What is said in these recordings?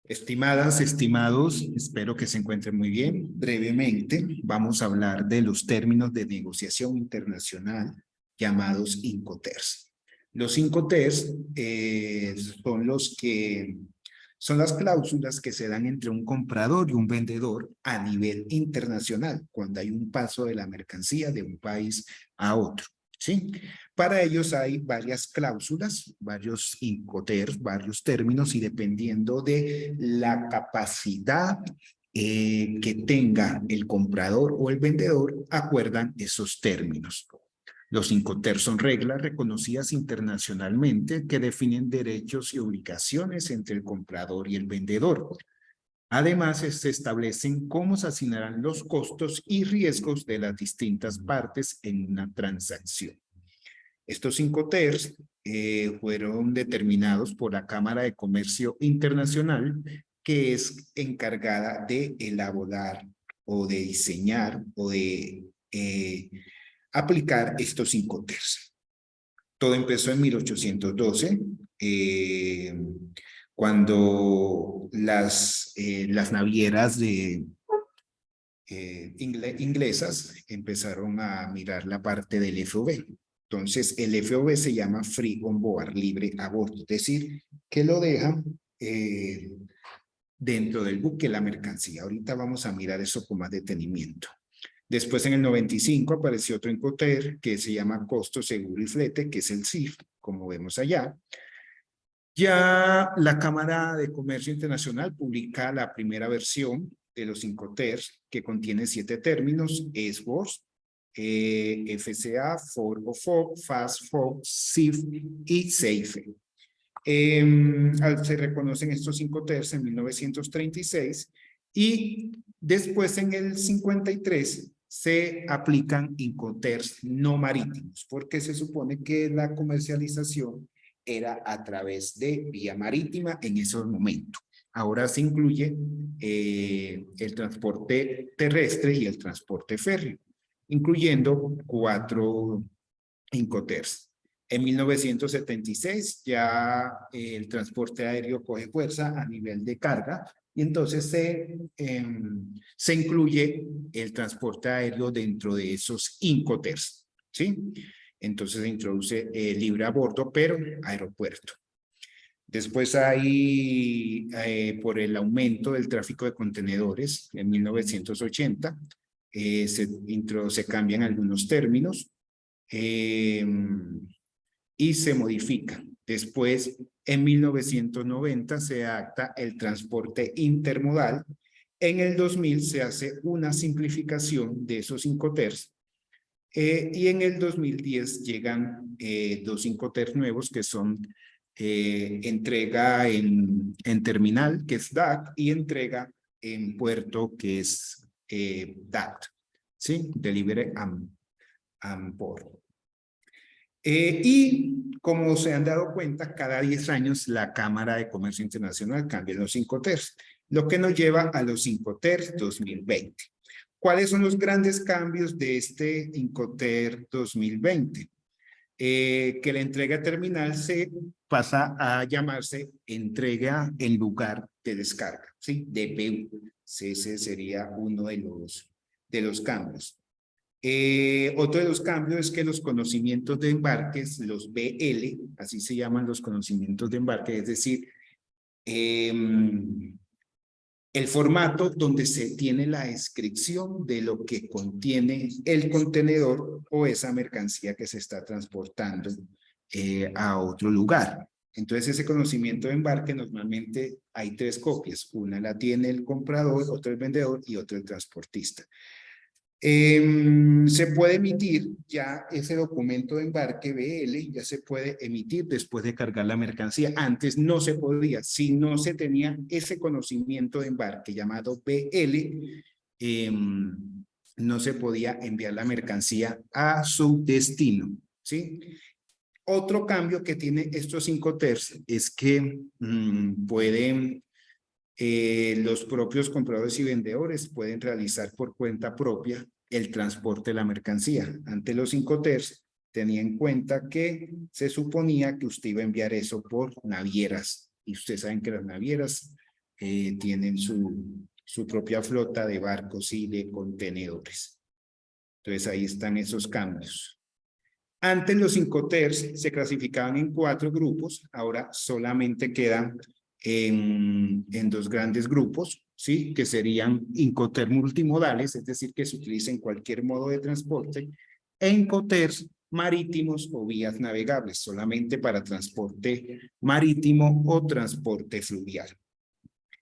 Estimadas, estimados, espero que se encuentren muy bien. Brevemente, vamos a hablar de los términos de negociación internacional llamados Incoterms. Los Incoterms son las cláusulas que se dan entre un comprador y un vendedor a nivel internacional, cuando hay un paso de la mercancía de un país a otro. ¿Sí? Para ellos hay varias cláusulas, varios incoterms, varios términos, y dependiendo de la capacidad que tenga el comprador o el vendedor, acuerdan esos términos. Los incoterms son reglas reconocidas internacionalmente que definen derechos y obligaciones entre el comprador y el vendedor. Además, se establecen cómo se asignarán los costos y riesgos de las distintas partes en una transacción. Estos Incoterms fueron determinados por la Cámara de Comercio Internacional, que es encargada de elaborar o de diseñar o de aplicar estos Incoterms. Todo empezó en 1812, cuando las navieras inglesas empezaron a mirar la parte del FOB. Entonces, el FOB se llama Free on Board, libre a bordo, es decir, que lo dejan dentro del buque la mercancía. Ahorita vamos a mirar eso con más detenimiento. Después, en el 95, apareció otro Incoterm que se llama Costo, Seguro y Flete, que es el CIF, como vemos allá. Ya la Cámara de Comercio Internacional publica la primera versión de los Incoterms, que contiene 7 términos: SBOS, FCA, FOB, Fast FOB, CIF y SAFE. Se reconocen estos Incoterms en 1936 y después, en el 53, se aplican Incoterms no marítimos, porque se supone que la comercialización era a través de vía marítima en esos momentos. Ahora se incluye el transporte terrestre y el transporte férreo, incluyendo 4 Incoterms. En 1976 ya el transporte aéreo coge fuerza a nivel de carga, y entonces se incluye el transporte aéreo dentro de esos Incoterms, ¿sí? Entonces se introduce libre a bordo, pero aeropuerto. Después hay, por el aumento del tráfico de contenedores, en 1980, se cambian algunos términos y se modifica. Después, en 1990, se adapta el transporte intermodal. En el 2000 se hace una simplificación de esos Incoterms. Y en el 2010 llegan 2 Incoterms nuevos, que son entrega en terminal, que es DAC, y entrega en puerto, que es DAT, ¿sí? Delivery and Port. Y como se han dado cuenta, cada 10 años la Cámara de Comercio Internacional cambia los Incoterms, lo que nos lleva a los Incoterms 2020. ¿Cuáles son los grandes cambios de este Incoterm 2020? Que la entrega terminal se pasa a llamarse entrega en lugar de descarga, ¿sí? DPU. Ese sería uno de los cambios. Otro de los cambios es que los conocimientos de embarques, los BL, así se llaman los conocimientos de embarque, es decir, el formato donde se tiene la descripción de lo que contiene el contenedor o esa mercancía que se está transportando a otro lugar. Entonces, ese conocimiento de embarque, normalmente hay 3 copias. Una la tiene el comprador, otra el vendedor y otra el transportista. Se puede emitir ya ese documento de embarque BL, ya se puede emitir después de cargar la mercancía. Antes no se podía, si no se tenía ese conocimiento de embarque llamado BL, no se podía enviar la mercancía a su destino, ¿sí? Otro cambio que tiene estos Incoterms es que pueden los propios compradores y vendedores pueden realizar por cuenta propia el transporte de la mercancía. Ante los Incoterms tenía en cuenta que se suponía que usted iba a enviar eso por navieras, y ustedes saben que las navieras tienen su propia flota de barcos y de contenedores. Entonces ahí están esos cambios. Antes los Incoters se clasificaban en 4 grupos, ahora solamente quedan en 2 grandes grupos, ¿sí? Que serían Incoter multimodales, es decir, que se utilicen cualquier modo de transporte, e Incoters marítimos o vías navegables, solamente para transporte marítimo o transporte fluvial.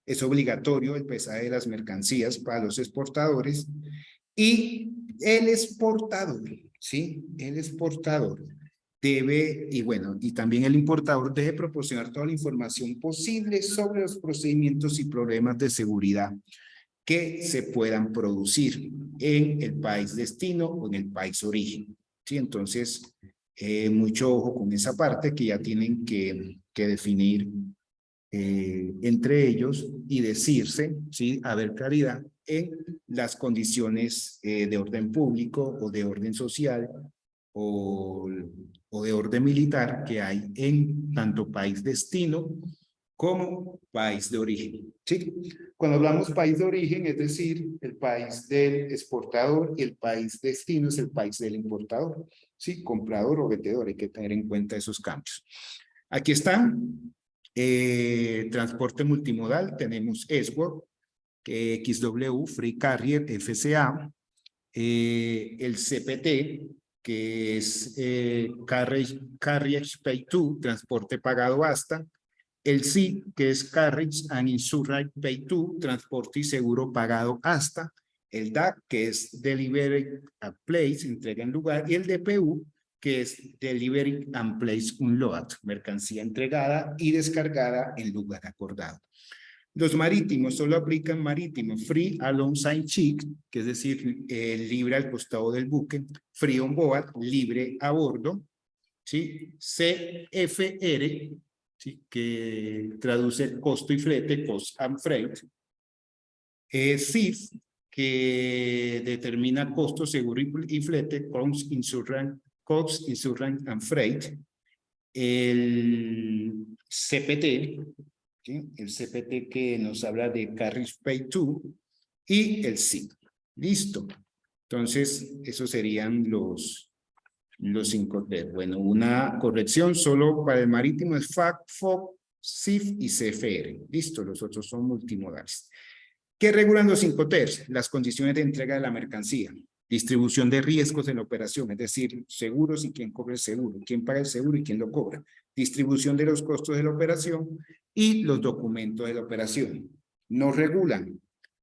Es obligatorio el pesaje de las mercancías para los exportadores y el exportador, ¿sí? El exportador debe, y también el importador debe proporcionar toda la información posible sobre los procedimientos y problemas de seguridad que se puedan producir en el país destino o en el país origen, ¿sí? Entonces, mucho ojo con esa parte que ya tienen que definir entre ellos y decirse, ¿sí? Haber claridad en las condiciones de orden público o de orden social o de orden militar que hay en tanto país destino como país de origen, ¿sí? Cuando hablamos país de origen, es decir, el país del exportador y el país destino es el país del importador, ¿sí? Comprador o vendedor, hay que tener en cuenta esos cambios. Aquí están. Transporte multimodal, tenemos ESWOR, XW, Free Carrier, FCA, el CPT, que es Carriage Pay To, transporte pagado hasta, el C, que es Carriage and Insurance Pay To, transporte y seguro pagado hasta, el DAC, que es Delivery at Place, entrega en lugar, y el DPU, que es Delivery and Place Unload, mercancía entregada y descargada en lugar acordado. Los marítimos solo aplican marítimos free alongside ship, que es decir, libre al costado del buque, free on board, libre a bordo, ¿sí? CFR, ¿sí? Que traduce costo y flete, cost and freight. CIF, que determina costo, seguro y flete, cost, insurance and freight. El CPT, ¿sí? El CPT que nos habla de Carriage Pay To, y el CIF. Listo. Entonces, esos serían los 5T. Bueno, una corrección solo para el marítimo es FAC, FOC, CIF y CFR. Listo, los otros son multimodales. ¿Qué regulan los 5T? Las condiciones de entrega de la mercancía, distribución de riesgos en la operación, es decir, seguros y quién cobra el seguro, quién paga el seguro y quién lo cobra, distribución de los costos de la operación y los documentos de la operación. No regulan,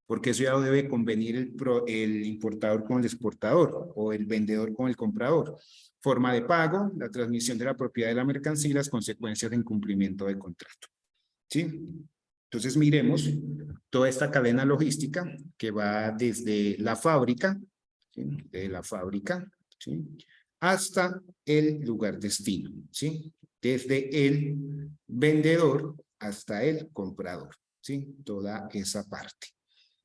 porque eso ya lo debe convenir el importador con el exportador o el vendedor con el comprador. Forma de pago, la transmisión de la propiedad de la mercancía y las consecuencias de incumplimiento del contrato. ¿Sí? Entonces miremos toda esta cadena logística que va desde la fábrica, ¿sí? De la fábrica, ¿sí? Hasta el lugar destino, ¿sí? Desde el vendedor hasta el comprador, ¿sí? Toda esa parte.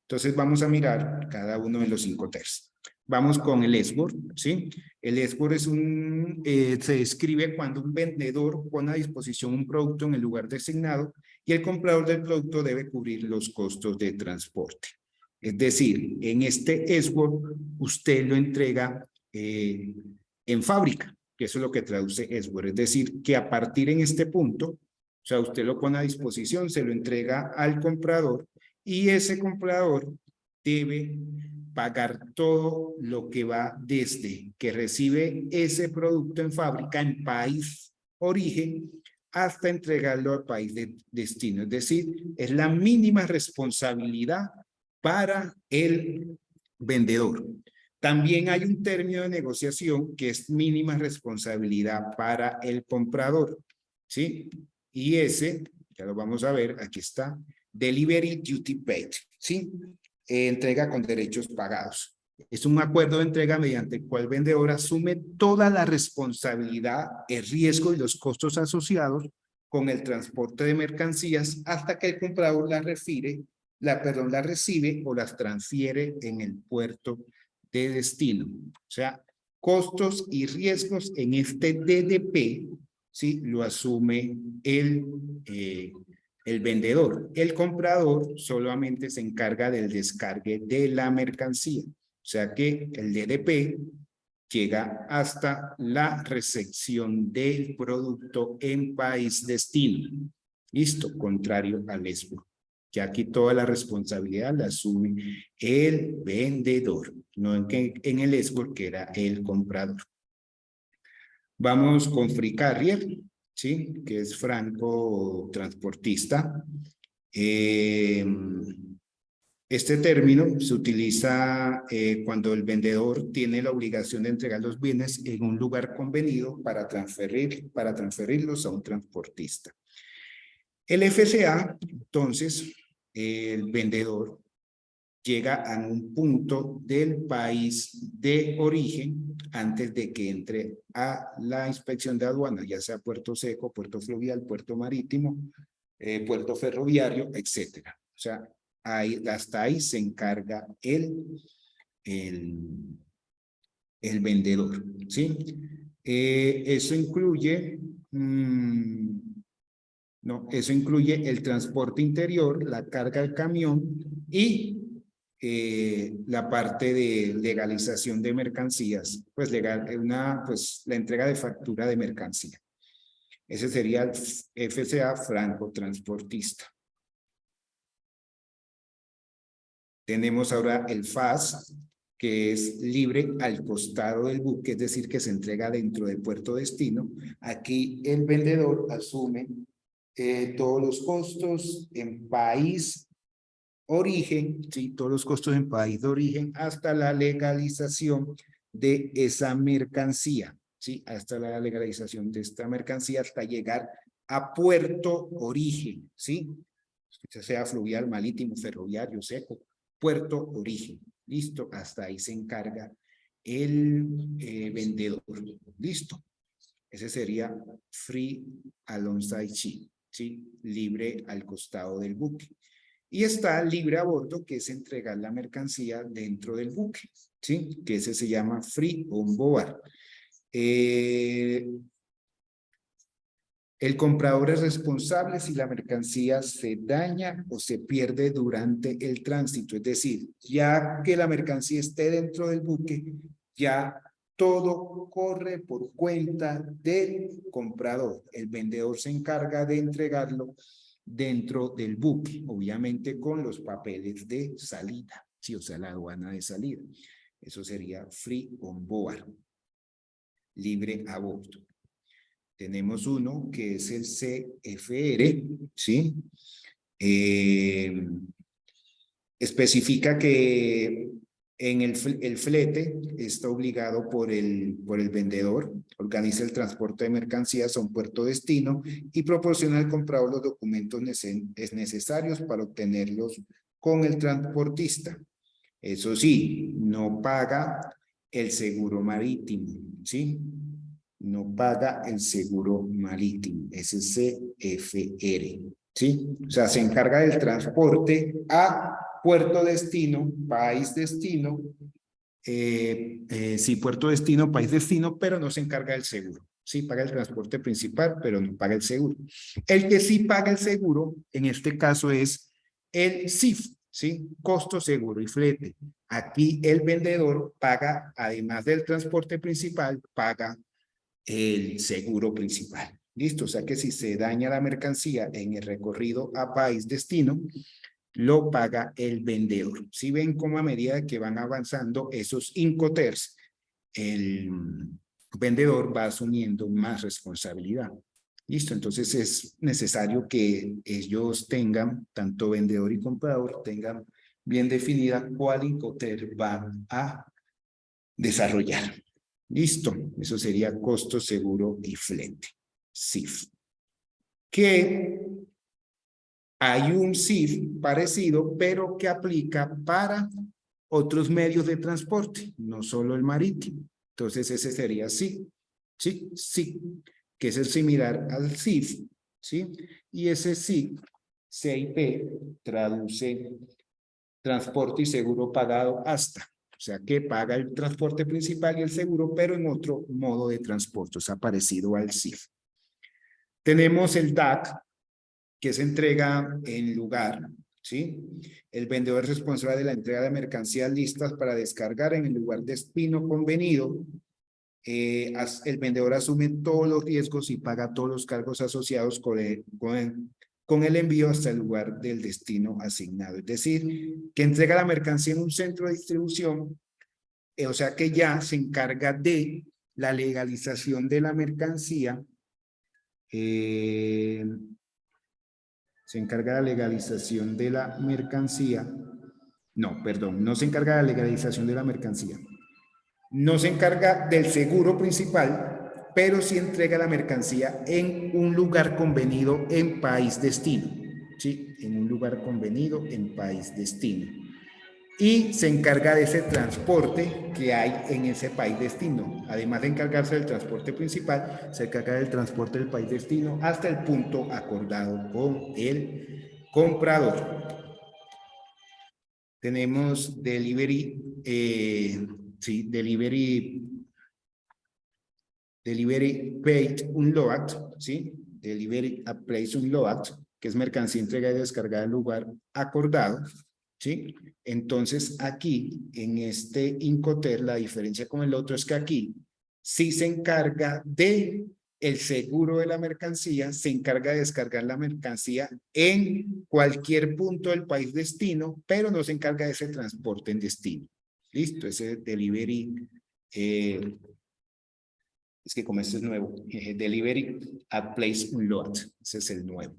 Entonces vamos a mirar cada uno de los 5Ts. Vamos con el SBOR, ¿sí? El SBOR es se describe cuando un vendedor pone a disposición un producto en el lugar designado y el comprador del producto debe cubrir los costos de transporte. Es decir, en este SBOR usted lo entrega en fábrica, que eso es lo que traduce SBOR. Es decir, que a partir en este punto, o sea, usted lo pone a disposición, se lo entrega al comprador y ese comprador debe pagar todo lo que va desde que recibe ese producto en fábrica en país origen hasta entregarlo al país de destino. Es decir, es la mínima responsabilidad para el vendedor. También hay un término de negociación que es mínima responsabilidad para el comprador, ¿sí? Y ese, ya lo vamos a ver, aquí está, Delivery Duty Paid, ¿sí? Entrega con derechos pagados. Es un acuerdo de entrega mediante el cual el vendedor asume toda la responsabilidad, el riesgo y los costos asociados con el transporte de mercancías hasta que el comprador la recibe o las transfiere en el puerto de destino. O sea, costos y riesgos en este DDP, ¿sí? Lo asume el el vendedor. El comprador solamente se encarga del descargue de la mercancía. O sea que el DDP llega hasta la recepción del producto en país destino. Listo, contrario al export. Ya aquí toda la responsabilidad la asume el vendedor, no en el export que era el comprador. Vamos con Free Carrier, ¿sí? Que es franco transportista. Este término se utiliza cuando el vendedor tiene la obligación de entregar los bienes en un lugar convenido para transferirlos a un transportista. El FCA, entonces, el vendedor llega a un punto del país de origen antes de que entre a la inspección de aduanas, ya sea puerto seco, puerto fluvial, puerto marítimo, puerto ferroviario, etcétera. O sea, hasta ahí se encarga el vendedor, ¿sí? Eso incluye, no, eso incluye el transporte interior, la carga del camión y la parte de legalización de mercancías, pues la entrega de factura de mercancía. Ese sería el FCA franco transportista. Tenemos ahora el FAS, que es libre al costado del buque, es decir, que se entrega dentro del puerto destino. Aquí el vendedor asume todos los costos en país origen, ¿sí? Todos los costos en país de origen hasta la legalización de esa mercancía, ¿sí? Hasta la legalización de esta mercancía hasta llegar a puerto origen, ¿sí? Sea fluvial, marítimo, ferroviario, seco, puerto origen. Listo, hasta ahí se encarga el vendedor. Listo. Ese sería free alongside ship, ¿sí? Libre al costado del buque. Y está libre a bordo, que es entregar la mercancía dentro del buque, ¿sí? Que ese se llama free on board. El comprador es responsable si la mercancía se daña o se pierde durante el tránsito. Es decir, ya que la mercancía esté dentro del buque, ya todo corre por cuenta del comprador. El vendedor se encarga de entregarlo dentro del buque, obviamente con los papeles de salida, sí, o sea, la aduana de salida. Eso sería free on board, libre a bordo. Tenemos uno que es el CFR, ¿sí? Especifica que en el flete está obligado por el vendedor, organiza el transporte de mercancías a un puerto destino y proporciona al comprador los documentos necesarios para obtenerlos con el transportista. Eso sí, no paga el seguro marítimo, ¿sí? No paga el seguro marítimo, es el CFR, ¿sí? O sea, se encarga del transporte a puerto destino, país destino, sí, puerto destino, país destino, pero no se encarga del seguro. Sí, paga el transporte principal, pero no paga el seguro. El que sí paga el seguro, en este caso, es el CIF, ¿sí? Costo, seguro y flete. Aquí el vendedor paga, además del transporte principal, paga el seguro principal. ¿Listo? O sea que si se daña la mercancía en el recorrido a país destino, lo paga el vendedor. Si ven cómo a medida que van avanzando esos Incoterms, el vendedor va asumiendo más responsabilidad. Listo, entonces es necesario que ellos tengan, tanto vendedor y comprador, tengan bien definida cuál Incoterm van a desarrollar. Listo, eso sería costo, seguro y flete. CIF. Que hay un CIF parecido, pero que aplica para otros medios de transporte, no solo el marítimo. Entonces ese sería CIF, ¿sí? CIF, que es el similar al CIF, ¿sí? Y ese CIF, CIP, traduce transporte y seguro pagado hasta. O sea, que paga el transporte principal y el seguro, pero en otro modo de transporte, o sea, parecido al CIF. Tenemos el DAC, que se entrega en lugar, ¿sí? El vendedor es responsable de la entrega de mercancías listas para descargar en el lugar destino convenido. El vendedor asume todos los riesgos y paga todos los cargos asociados con el envío hasta el lugar del destino asignado. Es decir, que entrega la mercancía en un centro de distribución, o sea que ya se encarga de la legalización de la mercancía. Se encarga de la legalización de la mercancía. No, perdón, no se encarga de la legalización de la mercancía. No se encarga del seguro principal, pero sí entrega la mercancía en un lugar convenido en país destino. ¿Sí? En un lugar convenido en país destino. Y se encarga de ese transporte que hay en ese país destino. Además de encargarse del transporte principal, se encarga del transporte del país destino hasta el punto acordado con el comprador. Tenemos delivery, sí, delivery paid unload, ¿sí? Delivery a place unload, que es mercancía entregada y descargada en lugar acordado, ¿sí? Entonces aquí, en este Incoterm, la diferencia con el otro es que aquí sí se encarga de el seguro de la mercancía, se encarga de descargar la mercancía en cualquier punto del país destino, pero no se encarga de ese transporte en destino. ¿Listo? Ese delivery, es que como este es nuevo, delivery at place unload, ese es el nuevo.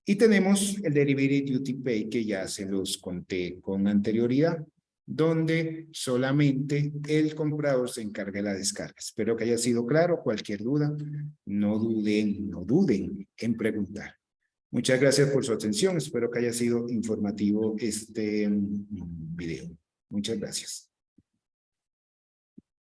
Y tenemos el delivery duty pay que ya se los conté con anterioridad, donde solamente el comprador se encarga de la descarga. Espero que haya sido claro. Cualquier duda, no duden en preguntar. Muchas gracias por su atención. Espero que haya sido informativo este video. Muchas gracias.